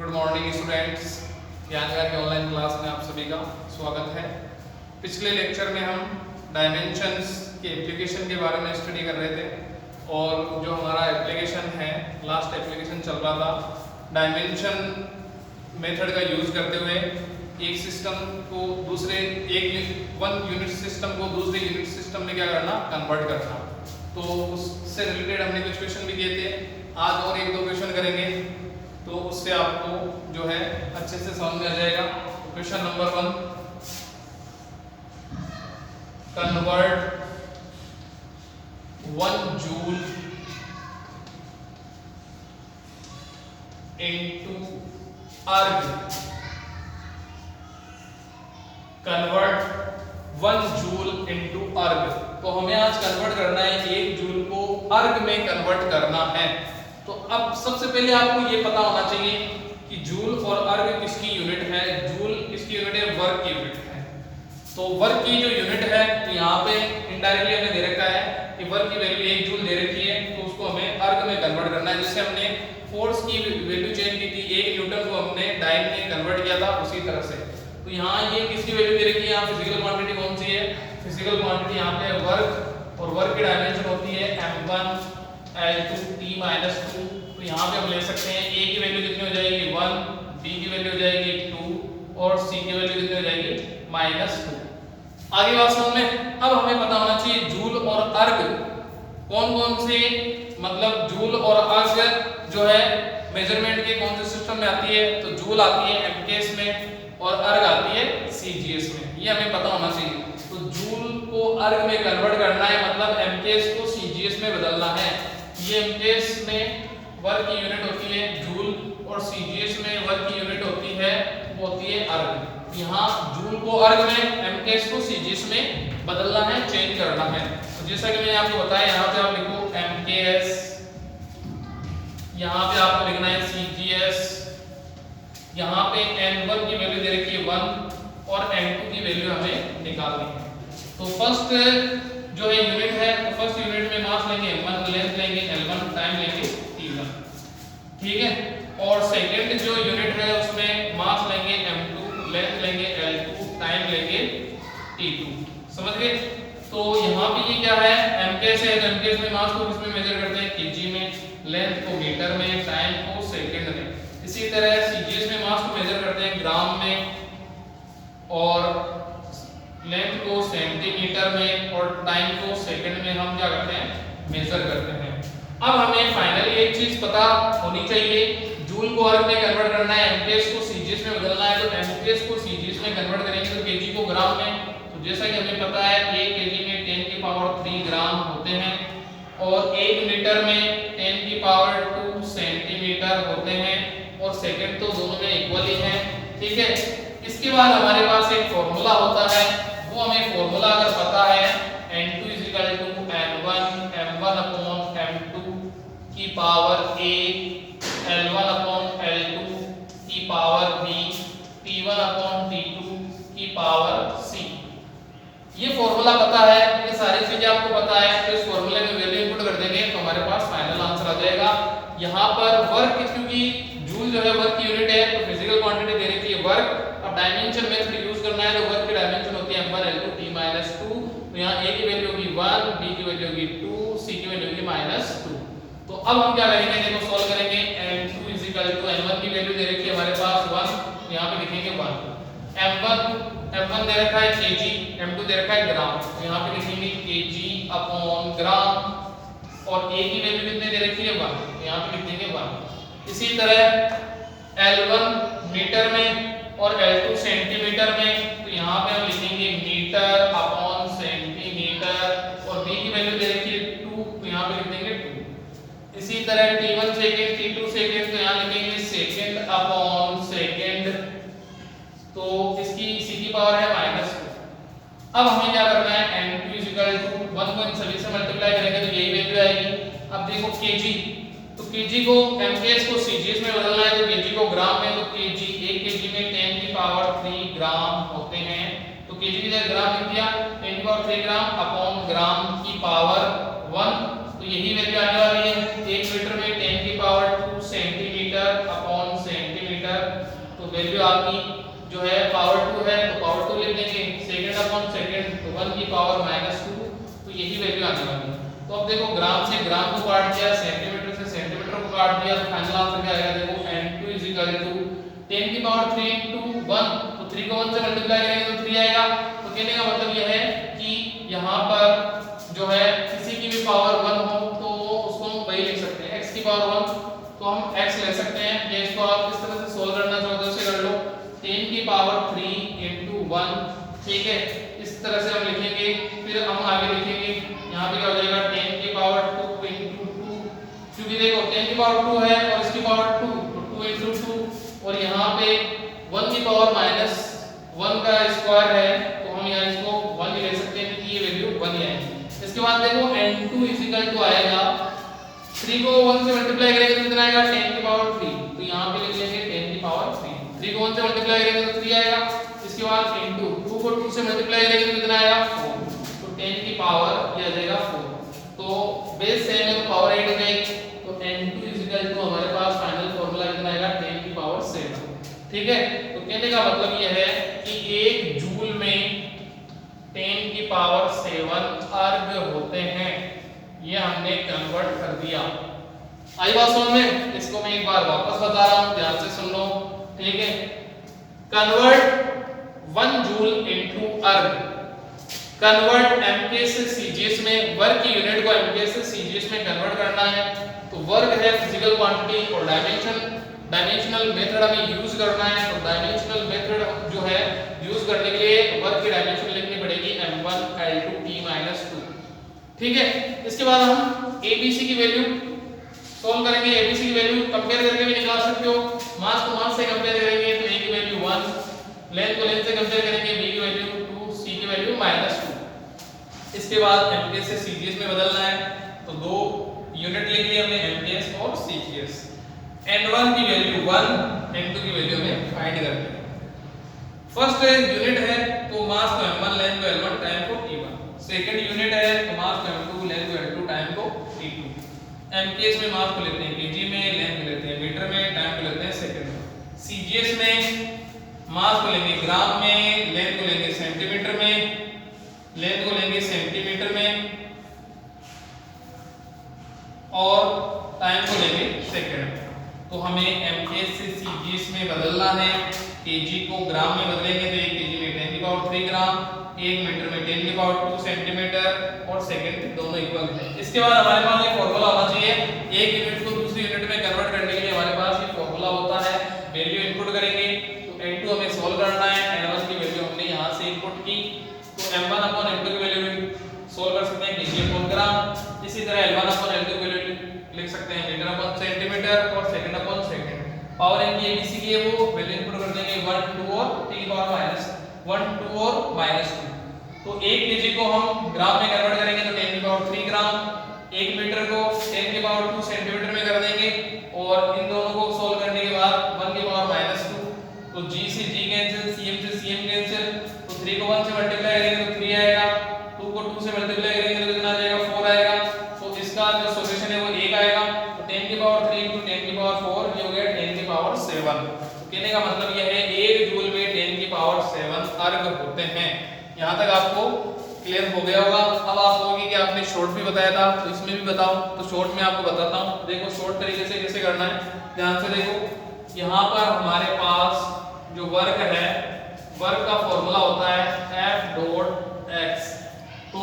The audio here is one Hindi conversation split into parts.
गुड मॉर्निंग स्टूडेंट्स, ज्ञानगार की ऑनलाइन क्लास में आप सभी का स्वागत है। पिछले लेक्चर में हम डायमेंशंस के एप्लीकेशन के बारे में स्टडी कर रहे थे और जो हमारा एप्लीकेशन है, लास्ट एप्लीकेशन चल रहा था डायमेंशन मेथड का यूज करते हुए एक सिस्टम को दूसरे वन यूनिट सिस्टम को दूसरे यूनिट सिस्टम में क्या करना, कन्वर्ट करना। तो उससे रिलेटेड हमने कुछ क्वेश्चन भी किए थे, आज और एक दो क्वेश्चन करेंगे तो उससे आपको जो है अच्छे से समझ में आ जाएगा। Question number 1, convert 1 joule into अर्ग। कन्वर्ट 1 जूल इनटू अर्ग। तो हमें आज कन्वर्ट करना है 1 जूल को अर्ग में कन्वर्ट करना है। तो अब सबसे पहले आपको ये पता होना चाहिए कि जूल और अर्ग किसकी यूनिट है। जूल किसकी यूनिट है? वर्क की यूनिट है। तो वर्क की जो यूनिट है, तो यहाँ पे इनडायरेक्टली हमें दे रखा है कि वर्क की वैल्यू 1 जूल दे रखी है, तो उसको हमें अर्ग में कन्वर्ट करना है। जैसे हमने फोर्स की वैल्यू चेंज की थी, 1 न्यूटन को हमने डाइन में कन्वर्ट किया था, उसी तरह से तो यहाँ ये किसकी वैल्यू दे रखी है। यहाँ फिजिकल क्वांटिटी कौन सी है? फिजिकल क्वांटिटी यहाँ पे वर्क, और वर्क की डायमेंशन होती है m1 L2 T-2। तो यहाँ पे हम ले सकते हैं a की वैल्यू कितनी हो जाएगी 1, b की वैल्यू हो जाएगी 2 और c की वैल्यू कितनी हो जाएगी -2। आगे बात समझ में। अब हमें पता होना चाहिए जूल और अर्ग कौन कौन से, मतलब जूल और अर्ग जो है मेजरमेंट के कौन से सिस्टम में आती है। तो जूल आती है MKS में और अर्ग आती है CGS में, ये हमें पता होना चाहिए। तो जूल को अर्ग में कन्वर्ट करना है, मतलब MKS को CGS में बदलना है। ये MKS में वर्क की यूनिट होती है जूल और CGS में वर्क की यूनिट होती है, वो होती है अर्ग। यहाँ जूल को अर्ग में, MKS को CGS में बदलना है, चेंज करना है। तो जैसा कि मैंने आपको बताया, यहाँ पे आप लिखो MKS, यहाँ पे आपको लिखना है CGS। यहाँ पे N1 की वैल्यू दे रखी है 1 और N2 की वैल्यू हमें निकालनी है। तो फर्स्ट जो है यूनिट है, तो फर्स्ट यूनिट में मास लेंगे m1, लेंथ लेंगे L1, टाइम लेंगे T1, ठीक है। और सेकंड जो यूनिट है उसमें मास लेंगे m2, लेंथ लेंगे L2, टाइम लेंगे T2, समझ गए। तो यहाँ पे ये क्या है, MKS है, तो MKS में मास को किसमें मेजर करते हैं? kg में, लेंथ को मीटर में, टाइम को सेकंड में। इसी तरह CGS में मास को मेजर करते हैं ग्राम में और लेंथ को सेंटीमीटर में और टाइम को सेकंड में हम क्या करते हैं? मेजर करते हैं। अब हमें फाइनली एक चीज पता होनी चाहिए, जूल को अर्ग में कन्वर्ट करना है, MKS को CGS में बदलना है। तो MKS को CGS में कन्वर्ट करेंगे तो kg को ग्राम में, तो जैसा कि हमें पता है 1 kg में 10³ ग्राम होते हैं और 1 मीटर में 10² सेंटीमीटर होते हैं और सेकंड तो दोनों में इक्वल ही है, ठीक है। इसके बाद हमारे पास एक फॉर्मूला होता है, वो हमें फॉर्मूला अगर पता है N2 N1 m1 m2 की पावर a, L1 L2 की पावर b, T1 T2 की पावर c। ये फॉर्मूला पता है, ये सारी चीजें आपको पता है, तो इस फॉर्मूले में वैल्यू इनपुट कर देंगे तो हमारे पास फाइनल आंसर आ जाएगा। यहाँ पर वर्क, क्योंकि जूल जो है वर्क की यूनिट है, तो फिजिकल क्वांटिटी दे रही थी वर्क। अब डायमेंशन मेथड यूज करना है, तो वर्क की डायमेंशन होती है m1 L2 T-2। तो यहाँ a की वैल्यू होगी 1, b की वैल्यू होगी 2, c की वैल्यू होगी -2। तो अब हम क्या करेंगे, देखो सॉल्व करेंगे। m2 n1 की वैल्यू दे रखी है हमारे पास 1, तो यहाँ पे लिखेंगे 1। m1 दे रखा है kg, m2 दे रखा है ग्राम, तो यहाँ पे लिखेंगे kg/ग्राम और a की वैल्यू कितने दे रखी है 1, तो यहाँ पे लिख देंगे 1। इसी तरह L1 मीटर में और L2 सेंटीमीटर में, तो यहाँ पे हम लिखेंगे मीटर/सेंटीमीटर और b की वैल्यू दे रखी है 2, तो यहाँ पे लिख देंगे 2। इसी तरह T1 सेकंड, T2 सेकंड, तो यहाँ लिखेंगे सेकंड/सेकंड, तो इसकी c की पावर है -2। अब हमें क्या करना है, N2 1 को इन सभी से मल्टीप्लाई करेंगे तो यही वैल्यू आएगी। अब देखो kg, तो kg को MKS को CGS में बदलना है, तो kg को ग्राम में, तो kg 1 kg में 10³ ग्राम होते हैं, तो kg की जगह ग्राम लिख दिया, 10³ ग्राम की पावर 1, तो यही वैल्यू आने वाली है। 1 मीटर में 10² सेंटीमीटर/सेंटीमीटर सेंटीमीटर, तो वैल्यू आपकी जो है पावर 2 है तो पावर 2 लिख देंगे, सेकंड अपॉन सेकंड तो 1 की पावर -2, तो यही वैल्यू आने वाली है। तो अब देखो ग्राम से ग्राम को काट दिया, सेंटीमीटर से सेंटीमीटर को काट दिया, तो फाइनल आंसर क्या आएगा, देखो n2 10 की पावर 3 into 1, तो 3 को 1 से मल्टीप्लाई करेंगे तो 3 आएगा। तो कहने का मतलब यह है कि यहाँ पर जो है किसी की भी पावर 1 हो तो उसको हम वही लिख सकते हैं, x की पावर 1 तो हम x ले सकते हैं, या इसको आप किस तरह से सोल्व करना चाहो तो उसे कर लो, 10 की पावर 3 into 1, ठीक है, इस तरह से हम लिखेंगे। फिर हम आगे लिखेंगे, यहाँ पे क्या हो जाएगा 10 की पावर 2 into 2, क्योंकि देखो 10 की पावर 2 है और इसकी पावर 2 तो 2 into 2, और यहाँ पे 1 की पावर -1 का स्क्वायर है तो हम यहाँ इसको 1 ही ले सकते हैं क्योंकि ये वैल्यू 1 ही आएगी। इसके बाद देखो n2 आएगा, 3 को 1 से मल्टीप्लाई करेंगे तो कितना आएगा 10 की पावर 3, तो यहाँ पे लिख लेंगे 10 की पावर 3, 3 को 1 से मल्टीप्लाई करेंगे तो 3 आएगा। इसके बाद इनटू 2 को 2 से मल्टीप्लाई करेंगे तो कितना आएगा 4, तो 10 की पावर ये आ जाएगा 4, तो बेस सेम है तो पावर 8 हो जाएगी, तो n2 हमारे पास फाइनल फार्मूला कितना आएगा 10 की पावर 7, ठीक है। तो कहने का मतलब यह है कि 1 जूल में 10 की पावर 7 अर्ग होते हैं, ये हमने कन्वर्ट कर दिया। आई बात समझ में? इसको मैं एक बार वापस बता रहा हूं, ध्यान से सुन लो, ठीक है। कन्वर्ट 1 जूल इनटू अर्ग, कन्वर्ट एमके से सीजीएस में, वर्क की यूनिट को एमके से सीजीएस में कन्वर्ट करना है। तो वर्क है फिजिकल क्वांटिटी और डायमेंशनल मेथड हमें यूज करना है। तो डायमेंशनल मेथड जो है यूज करने के लिए वर्क की डायमेंशन लिखनी पड़ेगी m1 L2 T-2, ठीक है। इसके बाद हम एबीसी की वैल्यू सोल्व करेंगे, एबीसी की वैल्यू कंपेयर करके भी निकाल सकते हो, मास को मास से कंपेयर करेंगे तो ए की वैल्यू 1, लेंथ को लेंथ से कंपेयर करेंगे, बी की वैल्यू 2, सी की वैल्यू -2। इसके बाद एमकेएस से सीजीएस में बदलना है, तो दो यूनिट लिख लिए हमने एमकेएस और सीजीएस। n1 की वैल्यू 1, n2 की वैल्यू हमें फाइंड करनी है। फर्स्ट यूनिट है तो मास को m1 लेंथ को l1 टाइम को t1, सेकंड यूनिट है तो मास को m2 लेंथ को l2 टाइम को t2। एमकेएस में मास को लेते हैं केजी में, लेंथ को लेते हैं मीटर में, टाइम को लेते हैं सेकंड में। सीजीएस में मास को लेंगे ग्राम में, लेंथ को लेंगे सेंटीमीटर में, लेंथ को लेंगे सेंटीमीटर में और टाइम को लेंगे सेकंड में। तो हमें एमकेएस से सीजीएस में बदलना है, केजी को ग्राम में बदलेंगे तो 1 केजी में 10 की पावर 3 ग्राम, 1 मीटर में 10 की पावर 2 सेंटीमीटर और सेकंड दोनों इक्वल है। इसके बाद हमारे पास एक फार्मूला होना चाहिए, एक यूनिट को दूसरी यूनिट में कन्वर्ट करने के लिए हमारे पास ये फार्मूला होता है। वैल्यू इनपुट करेंगे तो n2 हमें सॉल्व करना है, n1 की वैल्यू हमने यहां से इनपुट की तो m1 n2 की वैल्यू सॉल्व कर सकते हैं kg/ग्राम। इसी तरह l1 l2 की वैल्यू लिख सकते हैं मीटर/सेंटीमीटर और सेकंड/सेकंड। पावर इनकी एबीसी की है वो वैल्यू इनपुट कर देंगे 1, 2 और t की पावर -1, 2 और -2। तो 1 केजी को हम ग्राम में कन्वर्ट करेंगे तो 10 की पावर 3 ग्राम, 1 मीटर को 10 की पावर 2 सेंटीमीटर में कर देंगे और इन दोनों को सॉल्व करने के बाद 1 की पावर -2, तो g से g कैंसिल, cm से cm कैंसिल, तो 3 को 1 से मल्टीप्लाई करेंगे तो 3 आएगा, 2 को 2 से मल्टीप्लाई करेंगे तो कितना आ जाएगा 4 आएगा। तो इसका जो सॉल्यूशन है वो 1 आएगा, तो 10 की पावर 3 * 10 की पावर 4 ये हो गया 10 की पावर 7। तो कहने का मतलब यह है 1 जूल में 10 की पावर 7 अर्ग होते हैं। यहाँ तक आपको क्लियर हो गया होगा। अब आप कहोगे कि आपने शॉर्ट भी बताया था तो इसमें भी बताओ, तो शॉर्ट में आपको बताता हूँ। देखो शॉर्ट तरीके से कैसे करना है, ध्यान से देखो। यहाँ पर हमारे पास जो वर्क है, वर्क का फॉर्मूला होता है F.x, तो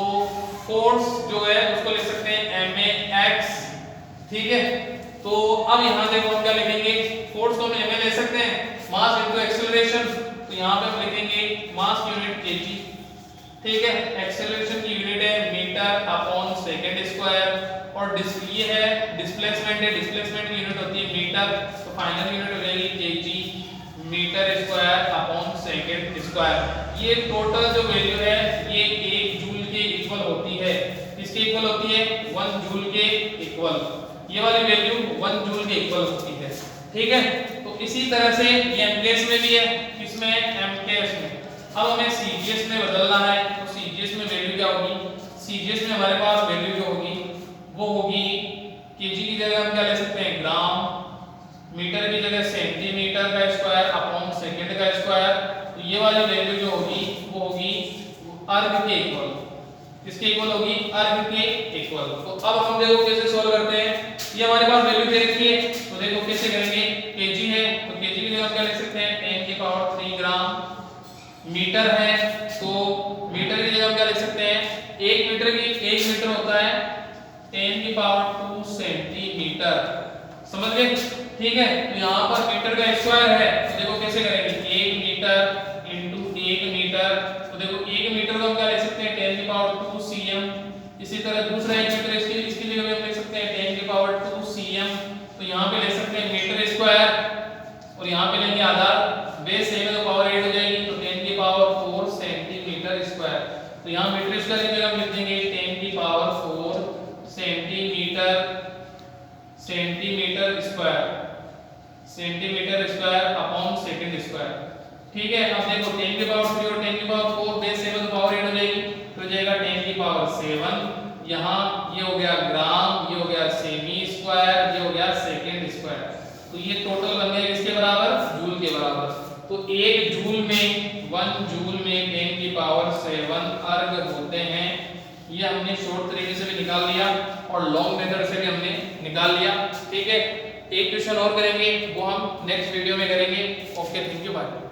फोर्स जो है उसको लिख सकते हैं ma(x), ठीक है। तो अब यहाँ देखो हम क्या लिखेंगे, फोर्स को हम ma ले सकते हैं, मास इनटू एक्सेलरेशन, तो यहाँ पे हम लिखेंगे मास यूनिट kg, ठीक है। एक्सेलरेशन की यूनिट है मीटर/सेकंड स्क्वायर और ये है डिस्प्लेसमेंट है, डिस्प्लेसमेंट की यूनिट होती है मीटर, तो फाइनल यूनिट हो जाएगी kg मीटर/सेकंड स्क्वायर। ये टोटल जो वैल्यू है ये 1 जूल के इक्वल होती है। किसके इक्वल होती है? 1 जूल के इक्वल। ये वाली वैल्यू 1 जूल के इक्वल होती है, ठीक है। तो इसी तरह से ये एमकेएस में भी है, किसमें? एमकेएस में। अब हमें सीजीएस में बदलना है, तो सीजीएस में वैल्यू क्या होगी? सीजीएस में हमारे पास वैल्यू जो होगी वो होगी केजी की जगह हम क्या ले सकते हैं? ग्राम, मीटर की जगह सेंटीमीटर का स्क्वायर अपॉन सेकंड का स्क्वायर। तो ये वाली वैल्यू जो होगी वो होगी अर्ग के इक्वल। किसके इक्वल होगी? अर्ग के इक्वल। तो अब हम देखो कैसे सॉल्व करते हैं। ये हमारे पास वैल्यू दे रखी है, तो देखो कैसे करेंगे। केजी है तो केजी की जगह हम क्या लिख सकते हैं 10 की पावर 3 ग्राम। मीटर है तो मीटर की जगह हम क्या लिख सकते हैं 1 मीटर की 1 मीटर होता है 10 की पावर 2 सेंटीमीटर। समझ गए? ठीक है। तो यहाँ पर मीटर का स्क्वायर है तो देखो कैसे करेंगे 1 मीटर इनटू 1 मीटर। तो देखो 1 मीटर को हम क्या लिख सकते हैं 10 की पावर 2 cm। इसी तरह दूसरा 1 मीटर इसकी जगह हम लिख सकते हैं 10 की पावर 2 cm। तो यहाँ पे लिख सकते हैं मीटर स्क्वायर और यहाँ पे लेंगे आधा, बेस सेम है तो पावर 8 हो जाएगी तो 10 की पावर 4 सेंटीमीटर स्क्वायर। तो यहाँ मीटर स्क्वायर की जगह हम लिख देंगे 10 की power 4 centimetre square upon second square. ठीक है। अब देखो 10 की पावर 3 और 10 की पावर 4 बेस सेम है तो पावर 8 हो जाएगी तो हो जाएगा 10 की पावर 7। यहाँ ये हो गया ग्राम, ये हो गया सेमी स्क्वायर, ये हो गया सेकंड स्क्वायर। तो ये टोटल बन गया किसके बराबर? जूल के बराबर। तो 1 जूल में 1 जूल में 10 की पावर 7 अर्ग होते हैं। ये हमने शॉर्ट तरीके से भी निकाल लिया और लॉन्ग मेथड से भी हमने निकाल लिया। ठीक है। एक क्वेश्चन और करेंगे वो हम नेक्स्ट वीडियो में करेंगे। Okay, thank you, bye.